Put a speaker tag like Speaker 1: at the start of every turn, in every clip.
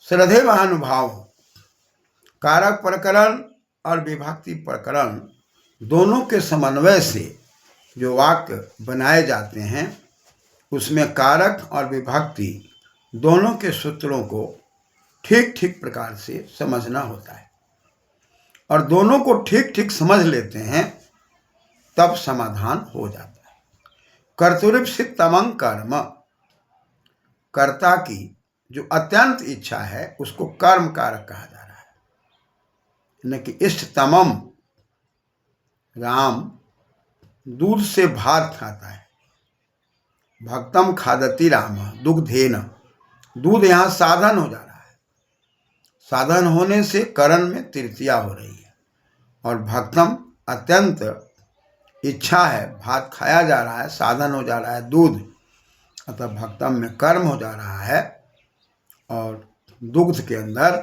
Speaker 1: श्रद्धेय महानुभाव, कारक प्रकरण और विभक्ति प्रकरण दोनों के समन्वय से जो वाक्य बनाए जाते हैं उसमें कारक और विभक्ति दोनों के सूत्रों को ठीक ठीक प्रकार से समझना होता है और दोनों को ठीक ठीक समझ लेते हैं तब समाधान हो जाता है। कर्तुरीप्सित तमं कर्म, कर्ता की जो अत्यंत इच्छा है उसको कर्म कारक कहा जा रहा है। न कि इष्टतमम, राम दूध से भात खाता है। भक्तम खादति राम दुग्धेन, दूध यहाँ साधन हो जा रहा है। साधन होने से करण में तृतीया हो रही है और भक्तम अत्यंत इच्छा है, भात खाया जा रहा है, साधन हो जा रहा है दूध, अतः भक्तम में कर्म हो जा रहा है और दुग्ध के अंदर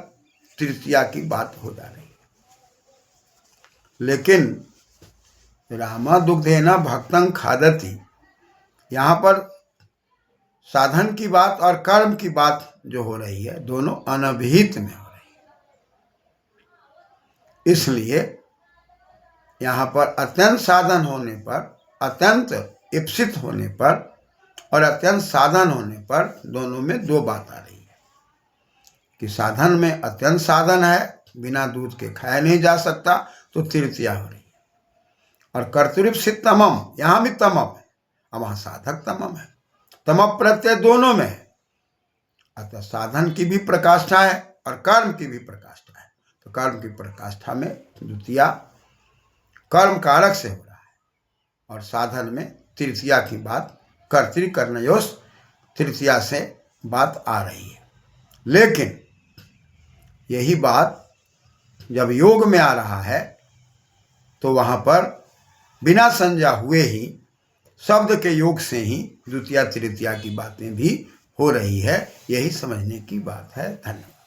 Speaker 1: तृतीया की बात हो जा रही है। लेकिन रामा दुग्धेना भक्तं खादति, यहाँ पर साधन की बात और कर्म की बात जो हो रही है दोनों अनभिहित में हो रही है। इसलिए यहाँ पर अत्यंत साधन होने पर, अत्यंत इप्सित होने पर और अत्यंत साधन होने पर दोनों में दो बात आ रही है कि साधन में अत्यंत साधन है, बिना दूध के खाया नहीं जा सकता, तो तृतीया हो रही है। और कर्तुरीप्सित तमम, यहाँ भी तमम है, वहाँ साधक तमम है, तम प्रत्यय दोनों में है, अतः साधन की भी प्रकाष्ठा है और कर्म की भी प्रकाष्ठा है। तो कर्म की प्रकाष्ठा में द्वितीया कर्म कारक से हो रहा है और साधन में तृतीया की बात कर्तृकर्णयोस तृतीया से बात आ रही है। लेकिन यही बात जब योग में आ रहा है तो वहाँ पर बिना संज्ञा हुए ही शब्द के योग से ही द्वितीया तृतीया की बातें भी हो रही है। यही समझने की बात है। धन्यवाद।